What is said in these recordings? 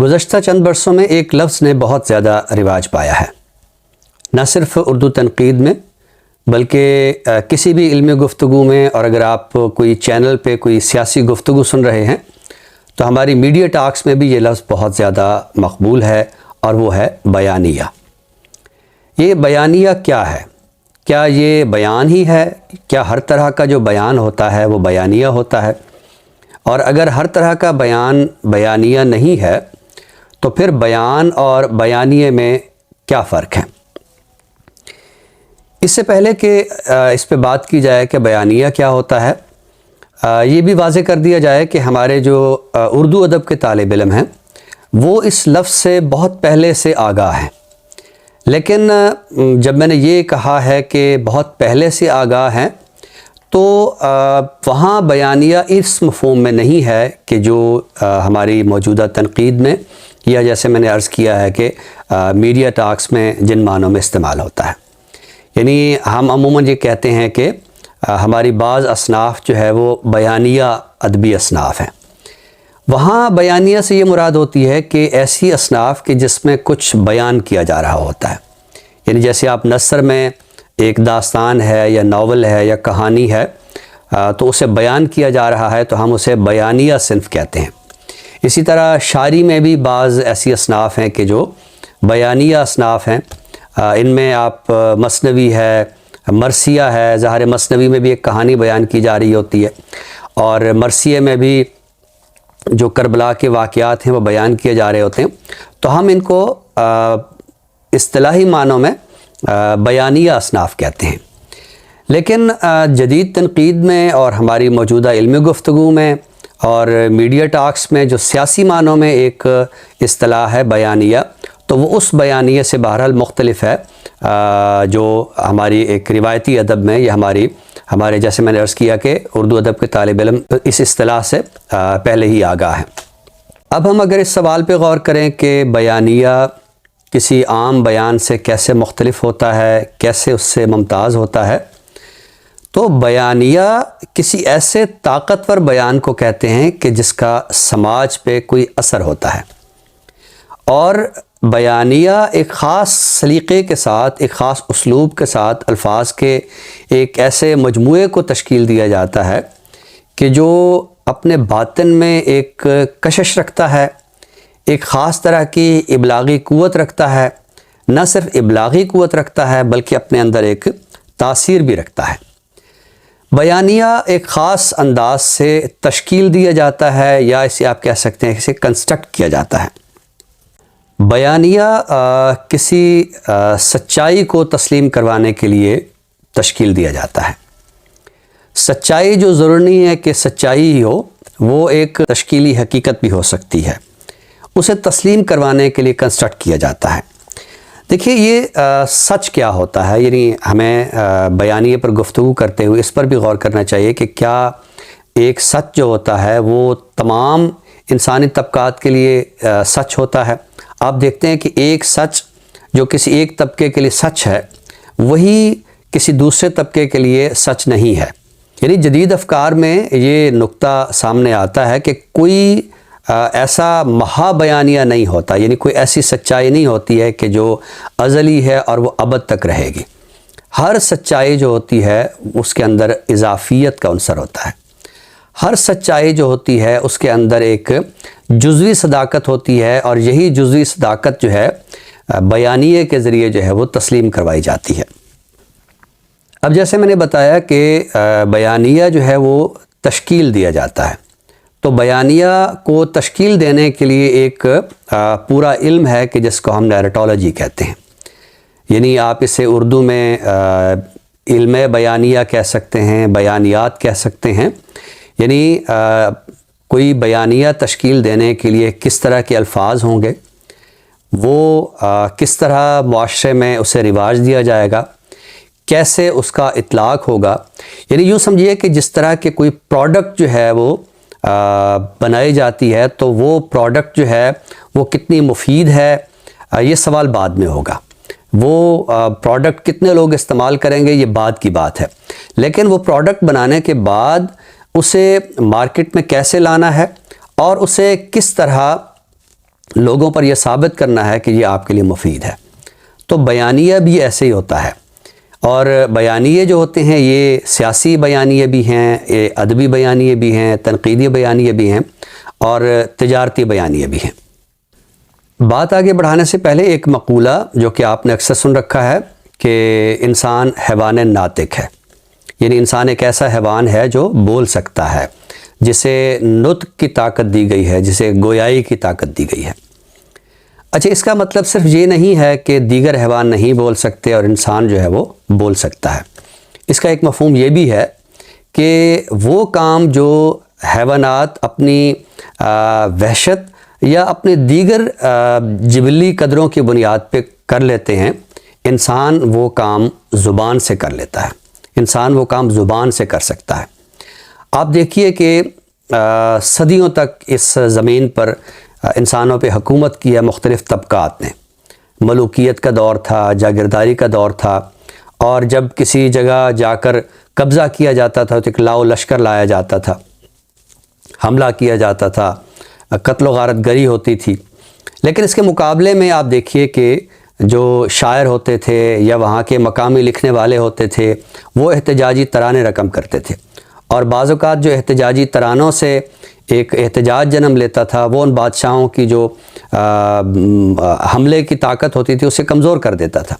گزشتہ چند برسوں میں ایک لفظ نے بہت زیادہ رواج پایا ہے، نہ صرف اردو تنقید میں بلکہ کسی بھی علمی گفتگو میں، اور اگر آپ کوئی چینل پہ کوئی سیاسی گفتگو سن رہے ہیں تو ہماری میڈیا ٹاکس میں بھی یہ لفظ بہت زیادہ مقبول ہے، اور وہ ہے بیانیہ۔ یہ بیانیہ کیا ہے؟ کیا یہ بیان ہی ہے؟ کیا ہر طرح کا جو بیان ہوتا ہے وہ بیانیہ ہوتا ہے؟ اور اگر ہر طرح کا بیان بیانیہ نہیں ہے تو پھر بیان اور بیانیے میں کیا فرق ہے؟ اس سے پہلے کہ اس پہ بات کی جائے کہ بیانیہ کیا ہوتا ہے، یہ بھی واضح کر دیا جائے کہ ہمارے جو اردو ادب کے طالب علم ہیں وہ اس لفظ سے بہت پہلے سے آگاہ ہیں، لیکن جب میں نے یہ کہا ہے کہ بہت پہلے سے آگاہ ہیں تو وہاں بیانیہ اس مفہوم میں نہیں ہے کہ جو ہماری موجودہ تنقید میں یا جیسے میں نے عرض کیا ہے کہ میڈیا ٹاکس میں جن معنوں میں استعمال ہوتا ہے۔ یعنی ہم عموماً یہ کہتے ہیں کہ ہماری بعض اصناف جو ہے وہ بیانیہ ادبی اصناف ہیں۔ وہاں بیانیہ سے یہ مراد ہوتی ہے کہ ایسی اصناف کہ جس میں کچھ بیان کیا جا رہا ہوتا ہے، یعنی جیسے آپ نثر میں ایک داستان ہے یا ناول ہے یا کہانی ہے تو اسے بیان کیا جا رہا ہے تو ہم اسے بیانیہ صنف کہتے ہیں۔ اسی طرح شاعری میں بھی بعض ایسی اصناف ہیں کہ جو بیانیہ اصناف ہیں، ان میں آپ مثنوی ہے، مرثیہ ہے، ظاہر مثنوی میں بھی ایک کہانی بیان کی جا رہی ہوتی ہے، اور مرثیہ میں بھی جو کربلا کے واقعات ہیں وہ بیان کیے جا رہے ہوتے ہیں، تو ہم ان کو اصطلاحی معنوں میں بیانیہ اصناف کہتے ہیں۔ لیکن جدید تنقید میں اور ہماری موجودہ علمی گفتگو میں اور میڈیا ٹاکس میں جو سیاسی معنوں میں ایک اصطلاح ہے بیانیہ، تو وہ اس بیانیہ سے بہرحال مختلف ہے جو ہماری ایک روایتی ادب میں یا ہمارے جیسے میں نے عرض کیا کہ اردو ادب کے طالب علم اس اصطلاح سے پہلے ہی آگاہ ہیں۔ اب ہم اگر اس سوال پہ غور کریں کہ بیانیہ کسی عام بیان سے کیسے مختلف ہوتا ہے، کیسے اس سے ممتاز ہوتا ہے، تو بیانیہ کسی ایسے طاقتور بیان کو کہتے ہیں کہ جس کا سماج پہ کوئی اثر ہوتا ہے، اور بیانیہ ایک خاص سلیقے کے ساتھ، ایک خاص اسلوب کے ساتھ الفاظ کے ایک ایسے مجموعے کو تشکیل دیا جاتا ہے کہ جو اپنے باطن میں ایک کشش رکھتا ہے، ایک خاص طرح کی ابلاغی قوت رکھتا ہے، نہ صرف ابلاغی قوت رکھتا ہے بلکہ اپنے اندر ایک تاثیر بھی رکھتا ہے۔ بیانیہ ایک خاص انداز سے تشکیل دیا جاتا ہے، یا اسے آپ کہہ سکتے ہیں اسے کنسٹرکٹ کیا جاتا ہے۔ بیانیہ کسی سچائی کو تسلیم کروانے کے لیے تشکیل دیا جاتا ہے۔ سچائی جو ضروری نہیں ہے کہ سچائی ہی ہو، وہ ایک تشکیلی حقیقت بھی ہو سکتی ہے، اسے تسلیم کروانے کے لیے کنسٹرکٹ کیا جاتا ہے۔ دیکھیے یہ سچ کیا ہوتا ہے، یعنی ہمیں بیانیے پر گفتگو کرتے ہوئے اس پر بھی غور کرنا چاہیے کہ کیا ایک سچ جو ہوتا ہے وہ تمام انسانی طبقات کے لیے سچ ہوتا ہے؟ آپ دیکھتے ہیں کہ ایک سچ جو کسی ایک طبقے کے لیے سچ ہے وہی کسی دوسرے طبقے کے لیے سچ نہیں ہے۔ یعنی جدید افکار میں یہ نقطہ سامنے آتا ہے کہ کوئی ایسا مہا بیانیہ نہیں ہوتا، یعنی کوئی ایسی سچائی نہیں ہوتی ہے کہ جو ازلی ہے اور وہ ابد تک رہے گی۔ ہر سچائی جو ہوتی ہے اس کے اندر اضافیت کا عنصر ہوتا ہے، ہر سچائی جو ہوتی ہے اس کے اندر ایک جزوی صداقت ہوتی ہے، اور یہی جزوی صداقت جو ہے بیانیے کے ذریعے جو ہے وہ تسلیم کروائی جاتی ہے۔ اب جیسے میں نے بتایا کہ بیانیہ جو ہے وہ تشکیل دیا جاتا ہے، تو بیانیہ کو تشکیل دینے کے لیے ایک پورا علم ہے کہ جس کو ہم نیریٹولوجی کہتے ہیں۔ یعنی آپ اسے اردو میں علم بیانیہ کہہ سکتے ہیں، بیانیات کہہ سکتے ہیں۔ یعنی کوئی بیانیہ تشکیل دینے کے لیے کس طرح کے الفاظ ہوں گے، وہ کس طرح معاشرے میں اسے رواج دیا جائے گا، کیسے اس کا اطلاق ہوگا۔ یعنی یوں سمجھیے کہ جس طرح کے کوئی پروڈکٹ جو ہے وہ بنائی جاتی ہے تو وہ پروڈکٹ جو ہے وہ کتنی مفید ہے، یہ سوال بعد میں ہوگا۔ وہ پروڈکٹ کتنے لوگ استعمال کریں گے یہ بعد کی بات ہے، لیکن وہ پروڈکٹ بنانے کے بعد اسے مارکیٹ میں کیسے لانا ہے اور اسے کس طرح لوگوں پر یہ ثابت کرنا ہے کہ یہ آپ کے لیے مفید ہے۔ تو بیانیہ بھی ایسے ہی ہوتا ہے، اور بیانیے جو ہوتے ہیں یہ سیاسی بیانیے بھی ہیں، یہ ادبی بیانیے بھی ہیں، تنقیدی بیانیے بھی ہیں، اور تجارتی بیانیے بھی ہیں۔ بات آگے بڑھانے سے پہلے ایک مقولہ جو کہ آپ نے اکثر سن رکھا ہے کہ انسان حیوان ناطق ہے، یعنی انسان ایک ایسا حیوان ہے جو بول سکتا ہے، جسے نطق کی طاقت دی گئی ہے، جسے گویائی کی طاقت دی گئی ہے۔ اچھا، اس کا مطلب صرف یہ نہیں ہے کہ دیگر حیوان نہیں بول سکتے اور انسان جو ہے وہ بول سکتا ہے۔ اس کا ایک مفہوم یہ بھی ہے کہ وہ کام جو حیوانات اپنی وحشت یا اپنے دیگر جبلی قدروں کی بنیاد پہ کر لیتے ہیں، انسان وہ کام زبان سے کر لیتا ہے، انسان وہ کام زبان سے کر سکتا ہے۔ آپ دیکھیے کہ صدیوں تک اس زمین پر انسانوں پہ حکومت کی ہے مختلف طبقات نے۔ ملوکیت کا دور تھا، جاگیرداری کا دور تھا، اور جب کسی جگہ جا کر قبضہ کیا جاتا تھا تو ایک لاؤ لشکر لایا جاتا تھا، حملہ کیا جاتا تھا، قتل و غارت گری ہوتی تھی۔ لیکن اس کے مقابلے میں آپ دیکھیے کہ جو شاعر ہوتے تھے یا وہاں کے مقامی لکھنے والے ہوتے تھے وہ احتجاجی ترانے رقم کرتے تھے، اور بعض اوقات جو احتجاجی ترانوں سے ایک احتجاج جنم لیتا تھا وہ ان بادشاہوں کی جو حملے کی طاقت ہوتی تھی اسے کمزور کر دیتا تھا۔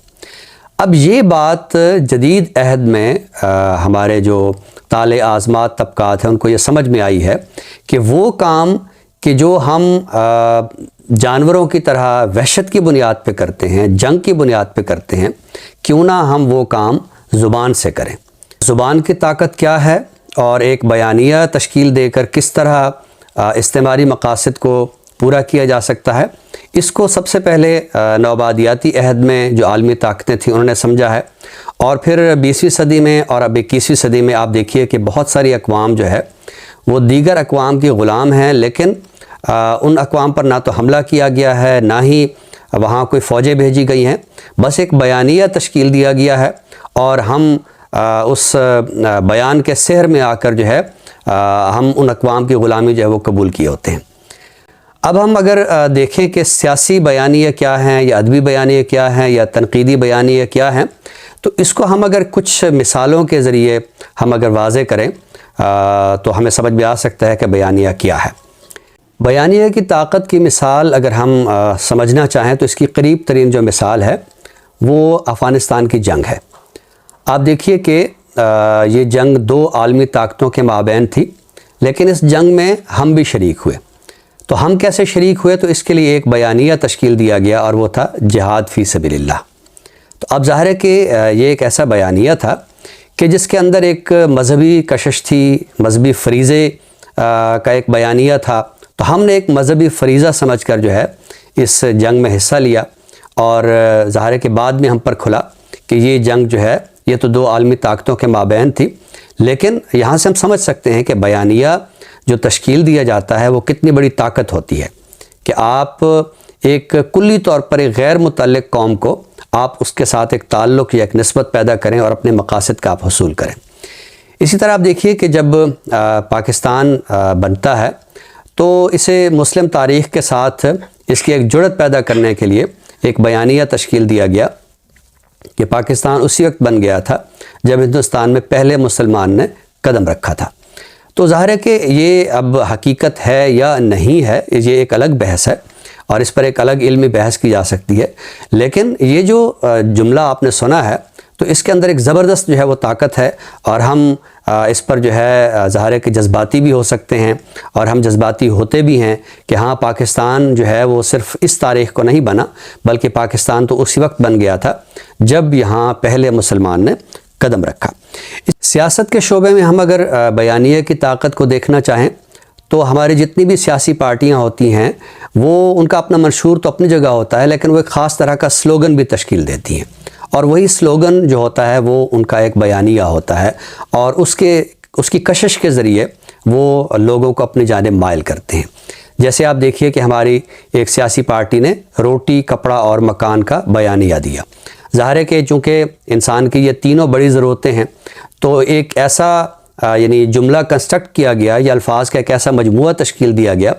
اب یہ بات جدید عہد میں ہمارے جو طالع آزمات طبقات ہیں ان کو یہ سمجھ میں آئی ہے کہ وہ کام کہ جو ہم جانوروں کی طرح وحشت کی بنیاد پہ کرتے ہیں، جنگ کی بنیاد پہ کرتے ہیں، کیوں نہ ہم وہ کام زبان سے کریں۔ زبان کی طاقت کیا ہے اور ایک بیانیہ تشکیل دے کر کس طرح استعماری مقاصد کو پورا کیا جا سکتا ہے، اس کو سب سے پہلے نوآبادیاتی عہد میں جو عالمی طاقتیں تھیں انہوں نے سمجھا ہے، اور پھر 20ویں صدی میں اور اب 21ویں صدی میں آپ دیکھیے کہ بہت ساری اقوام جو ہے وہ دیگر اقوام کی غلام ہیں، لیکن ان اقوام پر نہ تو حملہ کیا گیا ہے، نہ ہی وہاں کوئی فوجیں بھیجی گئی ہیں، بس ایک بیانیہ تشکیل دیا گیا ہے، اور ہم اس بیان کے سحر میں آ کر جو ہے ہم ان اقوام کی غلامی جو ہے وہ قبول کیے ہوتے ہیں۔ اب ہم اگر دیکھیں کہ سیاسی بیانیہ کیا ہیں یا ادبی بیانیہ کیا ہیں یا تنقیدی بیانیہ کیا ہیں، تو اس کو ہم اگر کچھ مثالوں کے ذریعے ہم اگر واضح کریں تو ہمیں سمجھ میں آ سکتا ہے کہ بیانیہ کیا ہے۔ بیانیہ کی طاقت کی مثال اگر ہم سمجھنا چاہیں تو اس کی قریب ترین جو مثال ہے وہ افغانستان کی جنگ ہے۔ آپ دیکھیے کہ یہ جنگ دو عالمی طاقتوں کے مابین تھی، لیکن اس جنگ میں ہم بھی شریک ہوئے۔ تو ہم کیسے شریک ہوئے؟ تو اس کے لیے ایک بیانیہ تشکیل دیا گیا اور وہ تھا جہاد فی سبیل اللہ۔ تو اب ظاہر ہے کہ یہ ایک ایسا بیانیہ تھا کہ جس کے اندر ایک مذہبی کشش تھی، مذہبی فریضے کا ایک بیانیہ تھا۔ تو ہم نے ایک مذہبی فریضہ سمجھ کر جو ہے اس جنگ میں حصہ لیا، اور ظاہر ہے کہ بعد میں ہم پر کھلا کہ یہ جنگ جو ہے یہ تو دو عالمی طاقتوں کے مابین تھی، لیکن یہاں سے ہم سمجھ سکتے ہیں کہ بیانیہ جو تشکیل دیا جاتا ہے وہ کتنی بڑی طاقت ہوتی ہے کہ آپ ایک کلی طور پر ایک غیر متعلق قوم کو آپ اس کے ساتھ ایک تعلق یا ایک نسبت پیدا کریں اور اپنے مقاصد کا آپ حصول کریں۔ اسی طرح آپ دیکھیے کہ جب پاکستان بنتا ہے تو اسے مسلم تاریخ کے ساتھ اس کی ایک جڑت پیدا کرنے کے لیے ایک بیانیہ تشکیل دیا گیا کہ پاکستان اسی وقت بن گیا تھا جب ہندوستان میں پہلے مسلمان نے قدم رکھا تھا۔ تو ظاہر ہے کہ یہ اب حقیقت ہے یا نہیں ہے، یہ ایک الگ بحث ہے اور اس پر ایک الگ علمی بحث کی جا سکتی ہے، لیکن یہ جو جملہ آپ نے سنا ہے تو اس کے اندر ایک زبردست جو ہے وہ طاقت ہے، اور ہم اس پر جو ہے ظاہر ہے کہ جذباتی بھی ہو سکتے ہیں، اور ہم جذباتی ہوتے بھی ہیں کہ ہاں پاکستان جو ہے وہ صرف اس تاریخ کو نہیں بنا، بلکہ پاکستان تو اسی وقت بن گیا تھا جب یہاں پہلے مسلمان نے قدم رکھا۔ سیاست کے شعبے میں ہم اگر بیانیہ کی طاقت کو دیکھنا چاہیں تو ہماری جتنی بھی سیاسی پارٹیاں ہوتی ہیں وہ ان کا اپنا منشور تو اپنی جگہ ہوتا ہے، لیکن وہ ایک خاص طرح کا سلوگن بھی تشکیل دیتی ہیں، اور وہی سلوگن جو ہوتا ہے وہ ان کا ایک بیانیہ ہوتا ہے، اور اس کی کشش کے ذریعے وہ لوگوں کو اپنی جانب مائل کرتے ہیں۔ جیسے آپ دیکھیے کہ ہماری ایک سیاسی پارٹی نے روٹی، کپڑا اور مکان کا بیانیہ دیا۔ ظاہر ہے کہ چونکہ انسان کی یہ تینوں بڑی ضرورتیں ہیں تو ایک ایسا یعنی جملہ کنسٹرکٹ کیا گیا یا الفاظ کا ایک ایسا مجموعہ تشکیل دیا گیا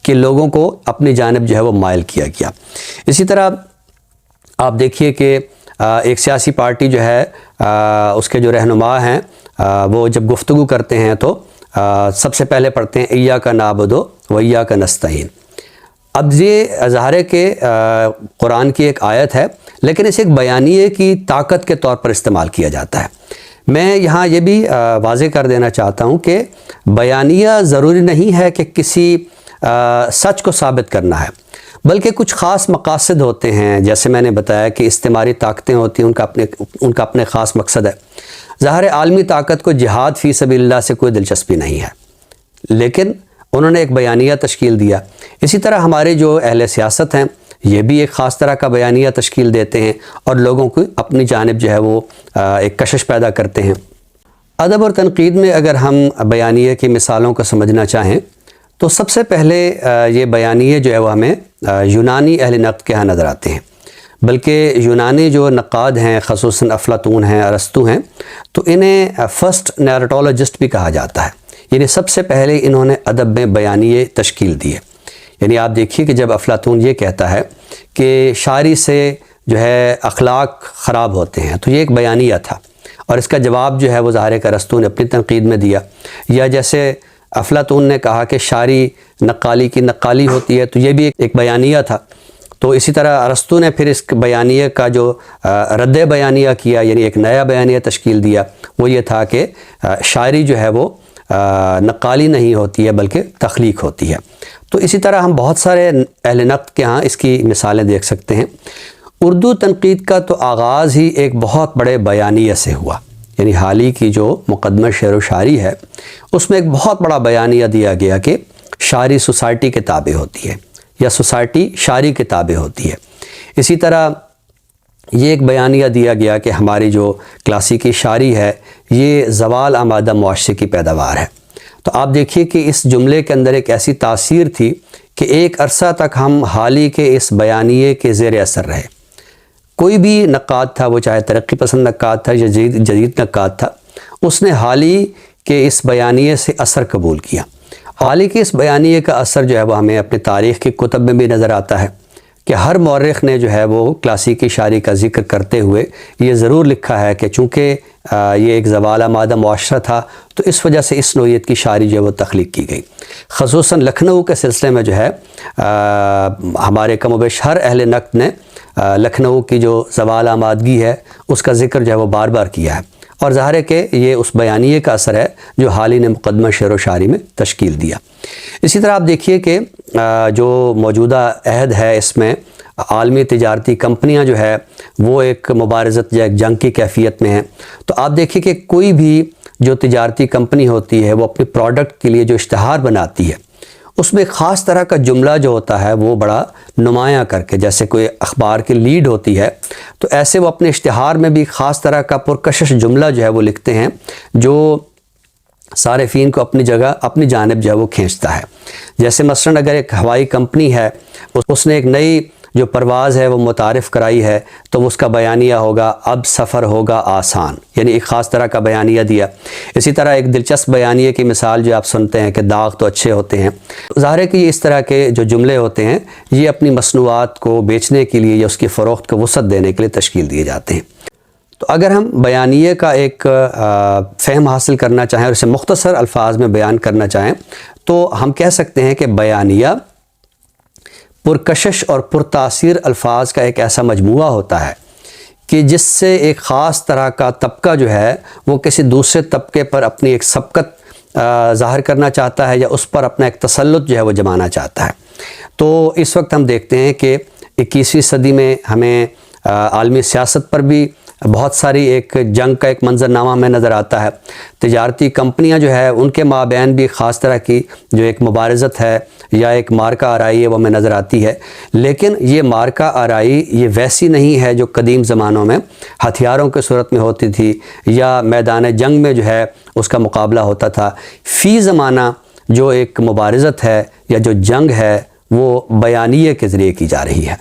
کہ لوگوں کو اپنی جانب جو ہے وہ مائل کیا گیا۔ اسی طرح آپ دیکھیے کہ ایک سیاسی پارٹی جو ہے اس کے جو رہنما ہیں وہ جب گفتگو کرتے ہیں تو سب سے پہلے پڑھتے ہیں ایاک نعبد و ایاک نستعین۔ اب یہ ظاہر ہے کہ قرآن کی ایک آیت ہے، لیکن اسے ایک بیانیے کی طاقت کے طور پر استعمال کیا جاتا ہے۔ میں یہاں یہ بھی واضح کر دینا چاہتا ہوں کہ بیانیہ ضروری نہیں ہے کہ کسی سچ کو ثابت کرنا ہے، بلکہ کچھ خاص مقاصد ہوتے ہیں، جیسے میں نے بتایا کہ استعماری طاقتیں ہوتی ہیں، ان کا اپنے خاص مقصد ہے۔ ظاہر عالمی طاقت کو جہاد فی سبیل اللہ سے کوئی دلچسپی نہیں ہے، لیکن انہوں نے ایک بیانیہ تشکیل دیا۔ اسی طرح ہمارے جو اہل سیاست ہیں یہ بھی ایک خاص طرح کا بیانیہ تشکیل دیتے ہیں اور لوگوں کو اپنی جانب جو ہے وہ ایک کشش پیدا کرتے ہیں۔ ادب اور تنقید میں اگر ہم بیانیہ کی مثالوں کو سمجھنا چاہیں تو سب سے پہلے یہ بیانیے جو ہے وہ ہمیں یونانی اہل نقد کے ہاں نظر آتے ہیں، بلکہ یونانی جو نقاد ہیں خصوصاً افلاطون ہیں، ارسطو ہیں، تو انہیں فرسٹ نیریٹولوجسٹ بھی کہا جاتا ہے، یعنی سب سے پہلے انہوں نے ادب میں بیانیے تشکیل دیے۔ یعنی آپ دیکھیے کہ جب افلاطون یہ کہتا ہے کہ شاعری سے جو ہے اخلاق خراب ہوتے ہیں تو یہ ایک بیانیہ تھا، اور اس کا جواب جو ہے وہ ظاہر ہے کہ ارسطو نے اپنی تنقید میں دیا۔ یا جیسے افلاطون نے کہا کہ شاعری نقالی کی نقالی ہوتی ہے تو یہ بھی ایک بیانیہ تھا، تو اسی طرح ارسطو نے پھر اس بیانیہ کا جو رد بیانیہ کیا، یعنی ایک نیا بیانیہ تشکیل دیا، وہ یہ تھا کہ شاعری جو ہے وہ نقالی نہیں ہوتی ہے بلکہ تخلیق ہوتی ہے۔ تو اسی طرح ہم بہت سارے اہل نقد کے ہاں اس کی مثالیں دیکھ سکتے ہیں۔ اردو تنقید کا تو آغاز ہی ایک بہت بڑے بیانیہ سے ہوا، یعنی حال ہی کی جو مقدمہ شعر و شاعری ہے اس میں ایک بہت بڑا بیانیہ دیا گیا کہ شاعری سوسائٹی کے تابع ہوتی ہے یا سوسائٹی شاعری کے تابع ہوتی ہے۔ اسی طرح یہ ایک بیانیہ دیا گیا کہ ہماری جو کلاسیکی شاعری ہے یہ زوال آمادہ معاشرے کی پیداوار ہے۔ تو آپ دیکھیے کہ اس جملے کے اندر ایک ایسی تاثیر تھی کہ ایک عرصہ تک ہم حال ہی کے اس بیانیے کے زیر اثر رہے۔ کوئی بھی نقاد تھا، وہ چاہے ترقی پسند نقاد تھا یا جدید نقاد تھا، اس نے حال ہی کے اس بیانیے سے اثر قبول کیا۔ حال ہی کے اس بیانیے کا اثر جو ہے وہ ہمیں اپنے تاریخ کی کتب میں بھی نظر آتا ہے کہ ہر مورخ نے جو ہے وہ کلاسیکی شاعری کا ذکر کرتے ہوئے یہ ضرور لکھا ہے کہ چونکہ یہ ایک زوال آمادہ معاشرہ تھا تو اس وجہ سے اس نوعیت کی شاعری جو ہے وہ تخلیق کی گئی۔ خصوصاً لکھنؤ کے سلسلے میں جو ہے ہمارے کم و بیش ہر اہل نقد نے لکھنؤ کی جو زوال آمادگی ہے اس کا ذکر جو ہے وہ بار بار کیا ہے، اور ظاہر ہے کہ یہ اس بیانیے کا اثر ہے جو حال ہی نے مقدمہ شعر و شاعری میں تشکیل دیا۔ اسی طرح آپ دیکھیے کہ جو موجودہ عہد ہے اس میں عالمی تجارتی کمپنیاں جو ہے وہ ایک مبارزت یا ایک جنگ کی کیفیت میں ہیں۔ تو آپ دیکھیے کہ کوئی بھی جو تجارتی کمپنی ہوتی ہے وہ اپنی پروڈکٹ کے لیے جو اشتہار بناتی ہے اس میں خاص طرح کا جملہ جو ہوتا ہے وہ بڑا نمایاں کر کے، جیسے کوئی اخبار کی لیڈ ہوتی ہے تو ایسے وہ اپنے اشتہار میں بھی خاص طرح کا پرکشش جملہ جو ہے وہ لکھتے ہیں جو صارفین کو اپنی جانب جو ہے وہ کھینچتا ہے۔ جیسے مثلاً اگر ایک ہوائی کمپنی ہے اس نے ایک نئی جو پرواز ہے وہ متعارف کرائی ہے تو اس کا بیانیہ ہوگا اب سفر ہوگا آسان، یعنی ایک خاص طرح کا بیانیہ دیا۔ اسی طرح ایک دلچسپ بیانیے کی مثال جو آپ سنتے ہیں کہ داغ تو اچھے ہوتے ہیں۔ ظاہر ہے کہ اس طرح کے جو جملے ہوتے ہیں یہ اپنی مصنوعات کو بیچنے کے لیے یا اس کی فروخت کو وسعت دینے کے لیے تشکیل دیے جاتے ہیں۔ تو اگر ہم بیانیے کا ایک فہم حاصل کرنا چاہیں اور اسے مختصر الفاظ میں بیان کرنا چاہیں تو ہم کہہ سکتے ہیں کہ بیانیہ پرکشش اور پرتاثیر الفاظ کا ایک ایسا مجموعہ ہوتا ہے کہ جس سے ایک خاص طرح کا طبقہ جو ہے وہ کسی دوسرے طبقے پر اپنی ایک سبقت ظاہر کرنا چاہتا ہے یا اس پر اپنا ایک تسلط جو ہے وہ جمانا چاہتا ہے۔ تو اس وقت ہم دیکھتے ہیں کہ 21ویں صدی میں ہمیں عالمی سیاست پر بھی بہت ساری ایک جنگ کا ایک منظرنامہ ہمیں نظر آتا ہے۔ تجارتی کمپنیاں جو ہے ان کے مابین بھی خاص طرح کی جو ایک مبارزت ہے یا ایک مارکہ آرائی ہے وہ ہمیں نظر آتی ہے، لیکن یہ مارکہ آرائی یہ ویسی نہیں ہے جو قدیم زمانوں میں ہتھیاروں کے صورت میں ہوتی تھی یا میدان جنگ میں جو ہے اس کا مقابلہ ہوتا تھا۔ فی زمانہ جو ایک مبارزت ہے یا جو جنگ ہے وہ بیانیے کے ذریعے کی جا رہی ہے۔